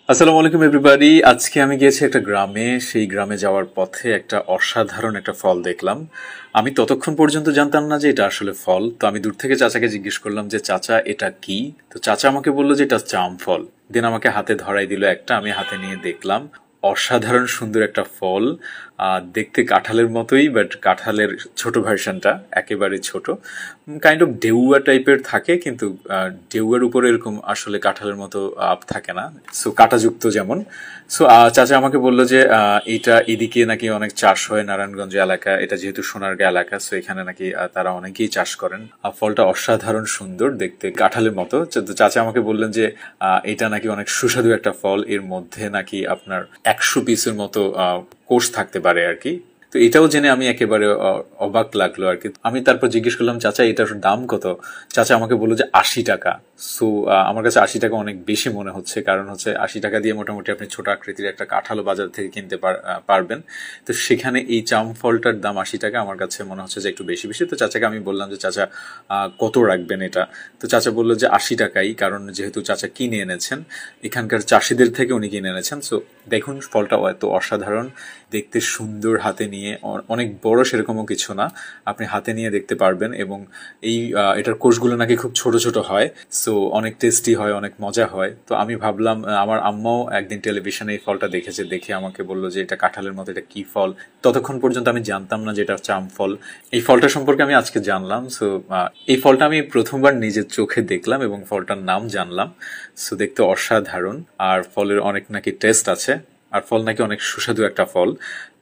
আসসালামু আলাইকুম এভরিবডি। আজকে আমি গিয়েছি একটা গ্রামে। সেই গ্রামে যাওয়ার পথে একটা অসাধারণ একটা ফল দেখলাম। আমি ততক্ষণ পর্যন্ত জানতাম না যে এটা আসলে ফল। তো আমি দূর থেকে চাচাকে জিজ্ঞেস করলাম যে চাচা এটা কি। তো চাচা আমাকে বললো যে এটা জাম ফল। দেন আমাকে হাতে ধরাই দিল একটা, আমি হাতে নিয়ে দেখলাম। অসাধারণ সুন্দর একটা ফল। দেখতে কাঁঠালের মতোই, বাট কাঁঠালের ছোট ভার্সনটা, একেবারে ছোট। কাইন্ড অফ ডেউয়া টাইপের থাকে, কিন্তু ডেউয়ার উপরে এরকম আসলে কাঁঠালের মতো আপ থাকে না, সো কাঁটাযুক্ত যেমন। সো চাচা আমাকে বললো যে এটা এদিকে নাকি অনেক চাষ হয়, নারায়ণগঞ্জ এলাকা, এটা যেহেতু সোনারগাঁ এলাকা, সো এখানে নাকি তারা অনেকেই চাষ করেন। ফলটা অসাধারণ সুন্দর, দেখতে কাঁঠালের মতো। তো চাচা আমাকে বললেন যে এটা নাকি অনেক সুস্বাদু একটা ফল, এর মধ্যে নাকি আপনার 100 পিসের মতো কোষ থাকতে পারে আর কি। তো এটাও জেনে আমি একেবারে অবাক লাগলো আর কি। আমি তারপর জিজ্ঞেস করলাম চাচা এটার দাম কত। চাচা আমাকে বললো যে 80 টাকা। সো আমার কাছে 80 টাকা অনেক বেশি মনে হচ্ছে, কারণ হচ্ছে 80 টাকা দিয়ে মোটামুটি আপনি ছোট আকৃতির একটা কাঁঠালও বাজার থেকে কিনতে পারবেন। তো সেখানে এই জাম ফলটার দাম 80 টাকা, আমার কাছে মনে হচ্ছে যে একটু বেশি বেশি। তো চাচাকে আমি বললাম যে চাচা কত রাখবেন এটা। তো চাচা বললো যে 80 টাকাই, কারণ যেহেতু চাচা কিনে এনেছেন, এখানকার চাষিদের থেকে উনি কিনে এনেছেন। সো দেখুন ফলটা এত অসাধারণ দেখতে, সুন্দর, হাতে নিয়ে অনেক বড় সেরকমও কিছু না, আপনি হাতে নিয়ে দেখতে পারবেন। এবং এই এটার কোষগুলো নাকি খুব ছোট ছোট হয়, সো অনেক টেস্টি হয়, অনেক মজা হয়। তো আমি ভাবলাম, আমার আম্মাও একদিন টেলিভিশনে এই ফলটা দেখেছে, দেখে আমাকে বললো যে এটা কাঁঠালের মতো, এটা কি ফল। ততক্ষণ পর্যন্ত আমি জানতাম না যে এটা জাম ফল। এই ফলটা সম্পর্কে আমি আজকে জানলাম। সো এই ফলটা আমি প্রথমবার নিজের চোখে দেখলাম এবং ফলটার নাম জানলাম। সো দেখতে অসাধারণ, আর ফলের অনেক নাকি টেস্ট আছে, আর ফল নাকি অনেক সুস্বাদু একটা ফল।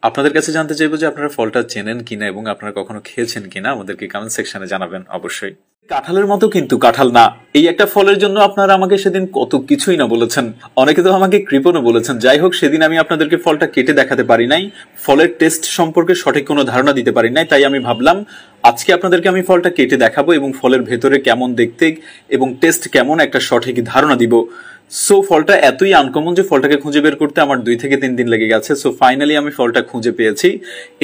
আপনাদের কাছে জানতে চাইবো যে আপনারা ফলটা চেনেন কিনা এবং আপনারা কখনো খেয়েছেন কিনা, আমাদেরকে কমেন্ট সেকশনে জানাবেন অবশ্যই। কাঁঠালের মতো কিন্তু কাঁঠাল না, এই একটা ফলের জন্য আপনারা আমাকে সেদিন কত কিছুই না বলেছেন, অনেকে তো আমাকে কৃপণও বলেছেন। যাই হোক, সেদিন আমি আপনাদেরকে ফলটা কেটে দেখাতে পারি নাই, ফলের টেস্ট সম্পর্কে সঠিক কোনো ধারণা দিতে পারি নাই। তাই আমি ভাবলাম আজকে আপনাদেরকে আমি ফলটা কেটে দেখাবো এবং ফলের ভেতরে কেমন দেখতে এবং টেস্ট কেমন একটা সঠিক ধারণা দিব। সো ফলটা এতই আনকমন যে ফলটাকে খুঁজে বের করতে আমার 2 থেকে 3 দিন লেগে গেছে। সো ফাইনালি আমি ফলটা খুঁজে পেয়েছি।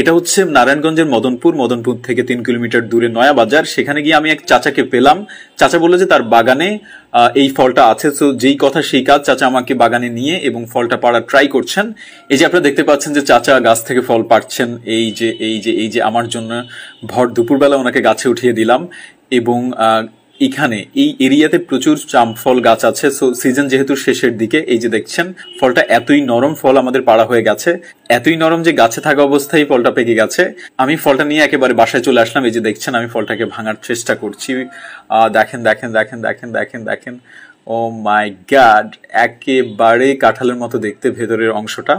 এটা হচ্ছে নারায়ণগঞ্জের মদনপুর থেকে 3 কিলোমিটার দূরে নয়া বাজার। সেখানে গিয়ে আমি এক চাচাকে পেলাম। চাচা বললো যে তার বাগানে এই ফলটা আছে। সো যেই কথা সেই কাজ, চাচা আমাকে বাগানে নিয়ে এবং ফলটা পাড়ার ট্রাই করছেন। এই যে আপনারা দেখতে পাচ্ছেন যে চাচা গাছ থেকে ফল পাড়ছেন, এই যে আমার জন্য ভর দুপুরবেলা ওনাকে গাছে উঠিয়ে দিলাম। এবং এখানে এই এরিয়াতে প্রচুর জাম ফল গাছ আছে। সো সিজন যেহেতু শেষের দিকে, এই যে দেখছেন ফলটা এতই নরম, ফল আমাদের পাড়া হয়ে গেছে, এতই নরম যে গাছে থাকা অবস্থায় ফলটা পেকে গেছে। আমি ফলটা নিয়ে একেবারে বাসায় চলে আসলাম। এই যে দেখছেন আমি ফলটাকে ভাঙার চেষ্টা করছি। দেখেন দেখেন দেখেন দেখেন দেখেন দেখেন, ও মাই গড, একেবারে কাঁঠালের মতো দেখতে ভেতরের অংশটা।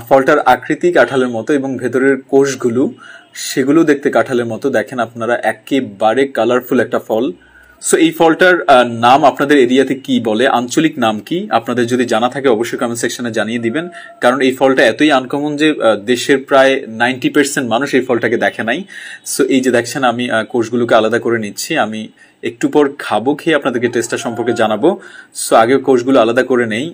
ফলটার আকৃতি কাঁঠালের মতো এবং ভেতরের কোষগুলো, সেগুলো দেখতে কাঁঠালের মতো। দেখেন আপনারা, একেবারে কালারফুল একটা ফল। সো এই ফলটার নাম আপনাদের এরিয়াতে কি বলে, আঞ্চলিক নাম কি, আপনাদের যদি জানা থাকে অবশ্যই কমেন্ট সেকশনে জানিয়ে দিবেন। কারণ এই ফলটা এতই আনকমন যে দেশের প্রায় 90% মানুষ এই ফলটাকে দেখে নাই। সো এই যে দেখছেন আমি কোষগুলোকে আলাদা করে নিচ্ছি। আমি একটু পর খাবো, খেয়ে আপনাদেরকে টেস্টটা সম্পর্কে জানাবো। সো আগে কোষগুলো আলাদা করে নেই।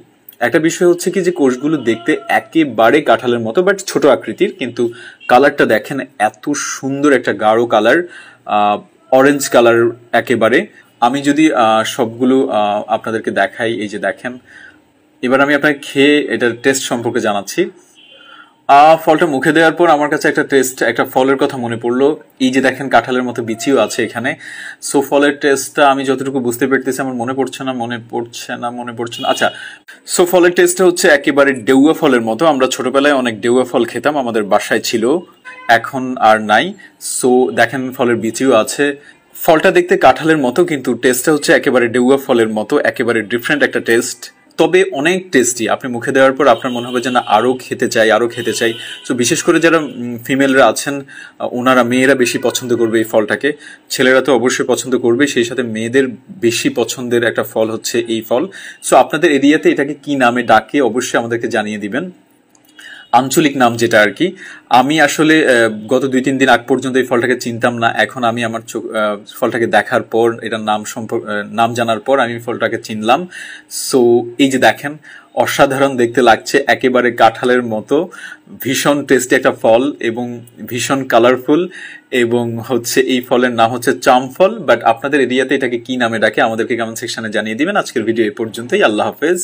একটা বিষয় হচ্ছে কি যে কোষগুলো দেখতে একেবারে কাঁঠালের মতো, বাট ছোট আকৃতির, কিন্তু কালারটা দেখেন এত সুন্দর একটা গাঢ় কালার, অরেঞ্জ কালার একেবারে। আমি যদি সবগুলো আপনাদেরকে দেখাই, এই যে দেখেন, এবার আমি আপনাকে খেয়ে এটার টেস্ট সম্পর্কে জানাচ্ছি। ফলটা মুখে দেওয়ার পর আমার কাছে একটা ফলের কথা মনে পড়লো। এই যে দেখেন কাঁঠালের মতো বিচিও আছে এখানে। সো ফলের টেস্টটা আমি যতটুকু বুঝতে পারতেছি, আমার মনে পড়ছে না। আচ্ছা, সো ফলের টেস্টটা হচ্ছে একেবারে ডেউয়া ফলের মতো। আমরা ছোটবেলায় অনেক ডেউয়া ফল খেতাম, আমাদের বাসায় ছিল, এখন আর নাই। সো দেখেন ফলের বিচিও আছে। ফলটা দেখতে কাঁঠালের মতো, কিন্তু টেস্টটা হচ্ছে একেবারে ডেউয়া ফলের মতো, একেবারে ডিফারেন্ট একটা টেস্ট, তবে অনেক টেস্টি। আপনি মুখে দেওয়ার পর আপনার মনে হবে যে না, আরো খেতে চাই। তো বিশেষ করে যারা ফিমেলরা আছেন, মেয়েরা বেশি পছন্দ করবে এই ফলটাকে, ছেলেরা তো অবশ্যই পছন্দ করবে, সেই সাথে মেয়েদের বেশি পছন্দের একটা ফল হচ্ছে এই ফল। সো আপনাদের এরিয়াতে এটাকে কি নামে ডাকে অবশ্যই আমাদেরকে জানিয়ে দিবেন। আঞ্চলিক নাম যেটা আর কি। আমি আসলে গত 2-3 দিন আগ পর্যন্ত এই ফলটাকে চিনতাম না। এখন আমি আমার ফলটাকে দেখার পর, এটার নাম জানার পর আমি ফলটাকে চিনলাম। সো এই যে দেখেন, অসাধারণ দেখতে লাগছে, একেবারে কাঁঠালের মতো। ভীষণ টেস্টি একটা ফল এবং ভীষণ কালারফুল। এবং হচ্ছে এই ফলের নাম হচ্ছে চাম ফল। বাট আপনাদের এরিয়াতে এটাকে কি নামে ডাকে আমাদেরকে কমেন্ট সেকশনে জানিয়ে দিবেন। আজকের ভিডিও এই পর্যন্তই। আল্লাহ হাফেজ।